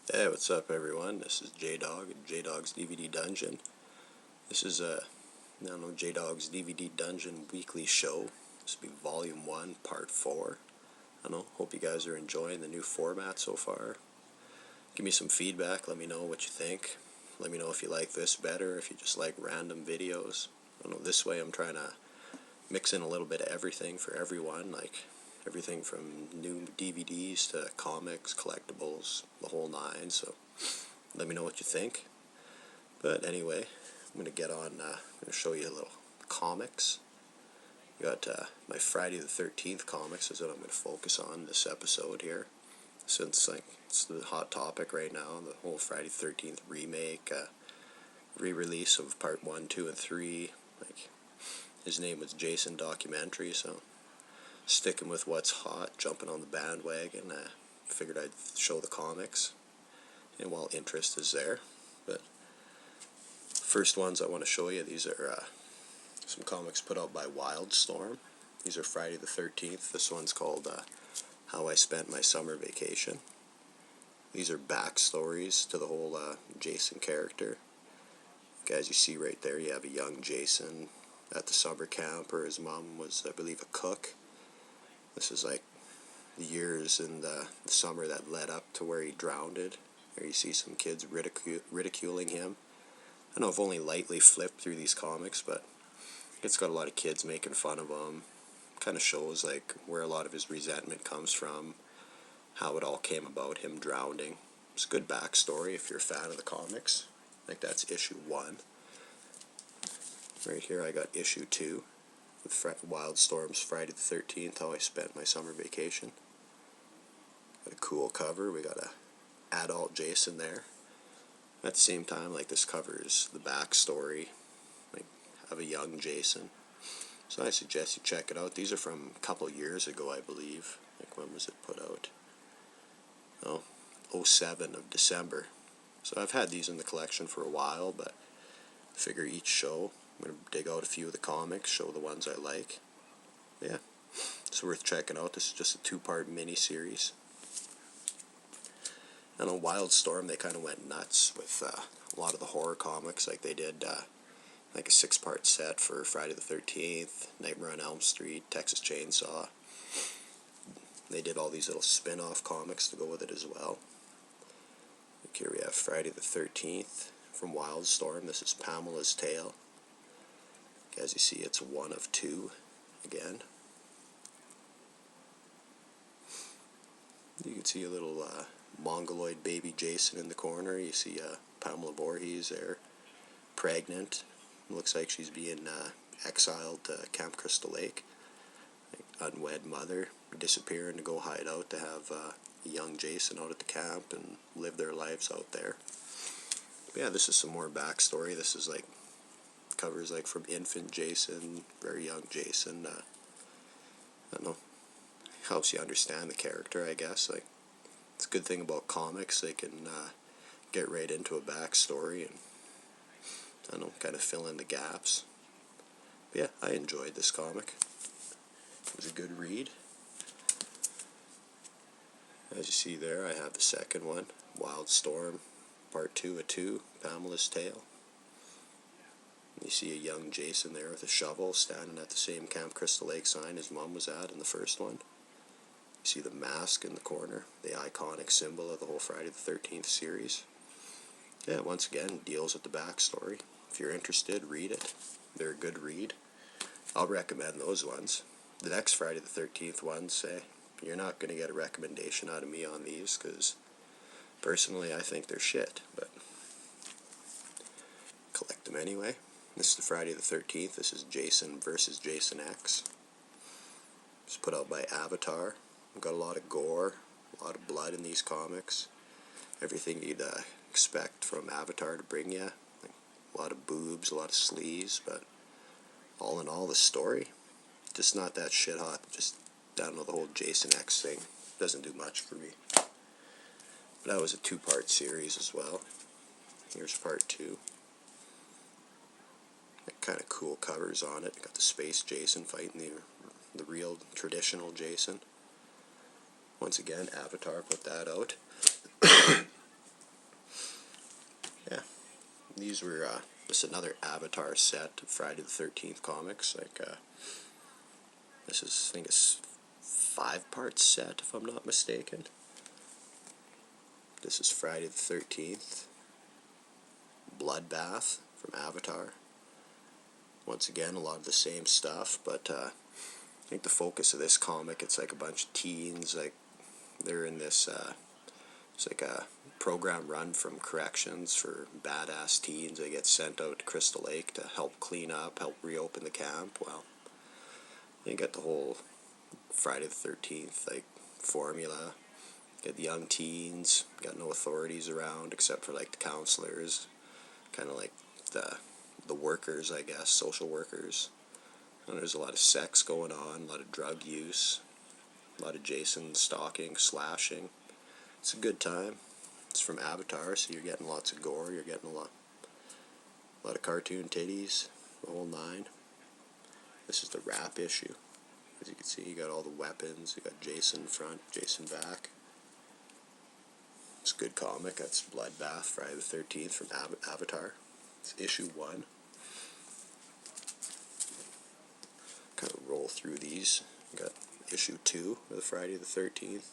Hey, what's up everyone? This is Jdog at Jdog'S DVD Dungeon. This is Jdog'S DVD Dungeon weekly show. This will be Volume 1, Part 4. Hope you guys are enjoying the new format so far. Give me some feedback, let me know what you think. Let me know if you like this better, if you just like random videos. This way I'm trying to mix in a little bit of everything for everyone, like everything from new DVDs to comics, collectibles, the whole nine, so let me know what you think. But anyway, I'm going to show you a little comics. Got my Friday the 13th comics is what I'm going to focus on this episode here, since it's the hot topic right now, the whole Friday the 13th remake, re-release of part 1, 2, and 3. His name was Jason documentary, so sticking with what's hot, jumping on the bandwagon. Figured I'd show the comics, and while interest is there. But first ones I want to show you, these are some comics put out by Wildstorm. These are Friday the 13th. This one's called How I Spent My Summer Vacation. These are backstories to the whole Jason character. As you see right there, you have a young Jason at the summer camp, where his mom was, I believe, a cook. This is like the years in the summer that led up to where he drowned. There you see some kids ridiculing him. I know I've only lightly flipped through these comics, but it's got a lot of kids making fun of him. Kind of shows like where a lot of his resentment comes from, how it all came about, him drowning. It's a good backstory if you're a fan of the comics. That's issue 1. Right here I got issue 2 with Wildstorm's Friday the 13th, How I Spent My Summer Vacation. Got a cool cover. We got a adult Jason there. At the same time, this covers the backstory of a young Jason. So I suggest you check it out. These are from a couple years ago, I believe. When was it put out? 07 of December. So I've had these in the collection for a while, but I figure each show I'm going to dig out a few of the comics, show the ones I like. Yeah, it's worth checking out. This is just a 2-part mini-series. And on Wildstorm, they kind of went nuts with a lot of the horror comics. They did a 6-part set for Friday the 13th, Nightmare on Elm Street, Texas Chainsaw. They did all these little spin-off comics to go with it as well. Here we have Friday the 13th from Wildstorm. This is Pamela's Tale. As you see, it's 1 of 2 again. You can see a little mongoloid baby Jason in the corner. You see Pamela Voorhees there, pregnant. Looks like she's being exiled to Camp Crystal Lake. Unwed mother disappearing to go hide out to have a young Jason out at the camp and live their lives out there. But yeah, this is some more backstory. This is covers from infant Jason, very young Jason. I don't know, helps you understand the character, I guess. It's a good thing about comics. They can get right into a backstory and, I don't know, kind of fill in the gaps. But yeah, I enjoyed this comic. It was a good read. As you see there, I have the second one, Wildstorm, Part 2 of 2, Pamela's Tale. You see a young Jason there with a shovel standing at the same Camp Crystal Lake sign his mom was at in the first one. You see the mask in the corner, the iconic symbol of the whole Friday the 13th series. Yeah, once again, deals with the backstory. If you're interested, read it. They're a good read. I'll recommend those ones. The next Friday the 13th ones, you're not going to get a recommendation out of me on these, because personally I think they're shit, but collect them anyway. This is the Friday the 13th. This is Jason versus Jason X. It's put out by Avatar. We've got a lot of gore, a lot of blood in these comics. Everything you'd expect from Avatar to bring you. A lot of boobs, a lot of sleaze, but all in all, the story, just not that shit hot. Just, I don't know, the whole Jason X thing doesn't do much for me. But that was a 2-part series as well. Here's part 2. Kind of cool covers on it. Got the space Jason fighting the real traditional Jason. Once again, Avatar put that out. these were just another Avatar set of Friday the 13th comics. Like this is, I think it's 5-part set if I'm not mistaken. This is Friday the 13th. Bloodbath from Avatar. Once again, a lot of the same stuff, but I think the focus of this comic, it's like a bunch of teens, like they're in this, it's like a program run from corrections for badass teens. They get sent out to Crystal Lake to help clean up, help reopen the camp. Well, you get the whole Friday the 13th, like, formula. Get the young teens, got no authorities around except for like the counselors, kind of like the workers, I guess, social workers. And there's a lot of sex going on, a lot of drug use, a lot of Jason stalking, slashing. It's a good time. It's from Avatar, so you're getting lots of gore, you're getting a lot of cartoon titties, the whole nine. This is the wrap issue. As you can see, you got all the weapons, you got Jason front, Jason back. It's a good comic. That's Bloodbath, Friday the 13th from Avatar. It's issue 1. Kind of roll through these. You got issue 2 of the Friday the 13th.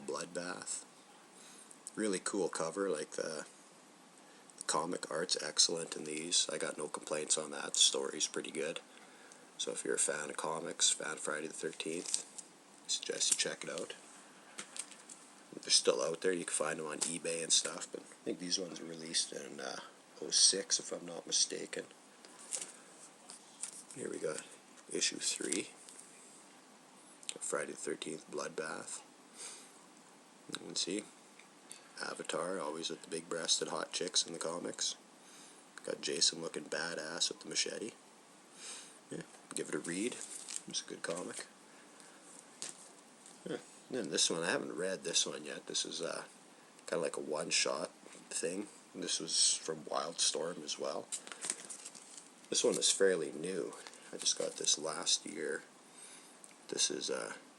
Bloodbath. Really cool cover. Like the comic art's excellent in these. I got no complaints on that. The story's pretty good. So if you're a fan of comics, fan of Friday the 13th, I suggest you check it out. They're still out there. You can find them on eBay and stuff, but I think these ones were released in 06, if I'm not mistaken. Here we got issue 3, Friday the 13th, Bloodbath. You can see Avatar, always with the big-breasted hot chicks in the comics. Got Jason looking badass with the machete. Yeah, give it a read. It's a good comic. Yeah. And then this one, I haven't read this one yet. This is kind of like a one-shot thing. This was from Wildstorm as well. This one is fairly new. I just got this last year. This is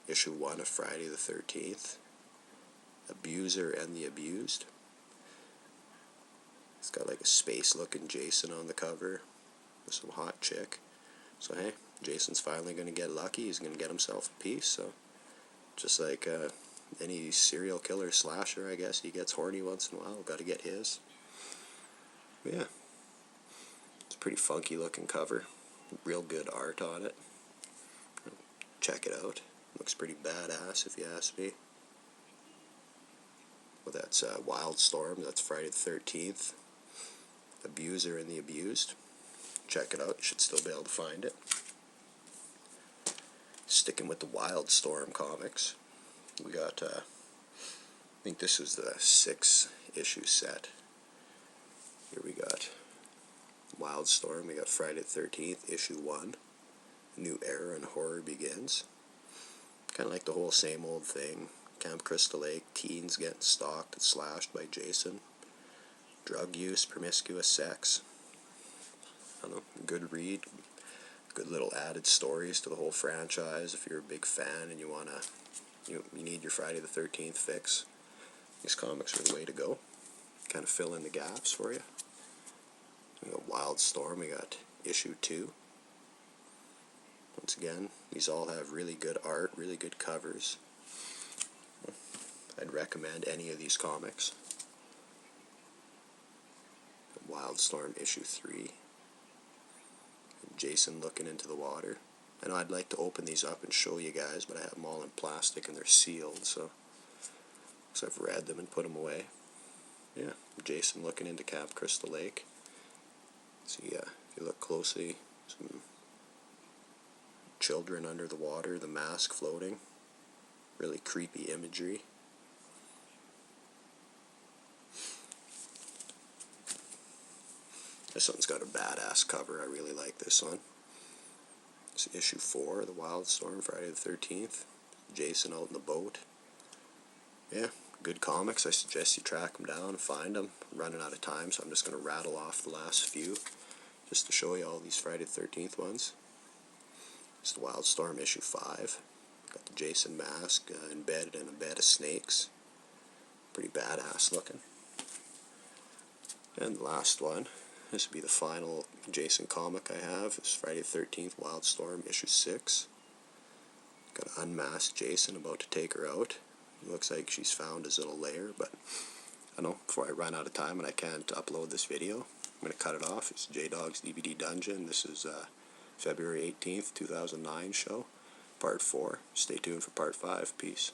issue 1 of Friday the 13th. Abuser and the Abused. It's got like a space-looking Jason on the cover with some hot chick. So hey, Jason's finally going to get lucky. He's going to get himself a piece. So just like any serial killer slasher, I guess, he gets horny once in a while. Got to get his. But yeah, it's a pretty funky looking cover. Real good art on it. Check it out. Looks pretty badass if you ask me. Well, that's Wildstorm. That's Friday the 13th. Abuser and the Abused. Check it out. You should still be able to find it. Sticking with the Wildstorm comics, we got, I think this was the 6-issue set. Here we got Wildstorm. We got Friday the 13th, issue 1. A new era in horror begins. Kind of like the whole same old thing. Camp Crystal Lake, teens getting stalked and slashed by Jason. Drug use, promiscuous sex. I don't know, good read. Good little added stories to the whole franchise. If you're a big fan and you wanna, you need your Friday the 13th fix, these comics are the way to go. Kind of fill in the gaps for you. We got Wildstorm. We got issue 2. Once again, these all have really good art, really good covers. I'd recommend any of these comics. Wildstorm issue 3. Jason looking into the water. I know I'd like to open these up and show you guys, but I have them all in plastic and they're sealed, so I've read them and put them away. Yeah, Jason looking into Camp Crystal Lake. See, if you look closely, some children under the water, the mask floating. Really creepy imagery. This one's got a badass cover. I really like this one. It's issue 4 of the Wildstorm, Friday the 13th. Jason out in the boat. Yeah, good comics. I suggest you track them down and find them. I'm running out of time, so I'm just going to rattle off the last few just to show you all these Friday the 13th ones. It's the Wildstorm issue 5. Got the Jason mask embedded in a bed of snakes. Pretty badass looking. And the last one, this will be the final Jason comic I have. It's Friday the 13th, Wildstorm, issue 6. Got an unmasked Jason about to take her out. It looks like she's found his little lair, but I don't know, before I run out of time and I can't upload this video, I'm going to cut it off. It's Jdog'S DVD Dungeon. This is February 18th, 2009 show, part 4. Stay tuned for part 5. Peace.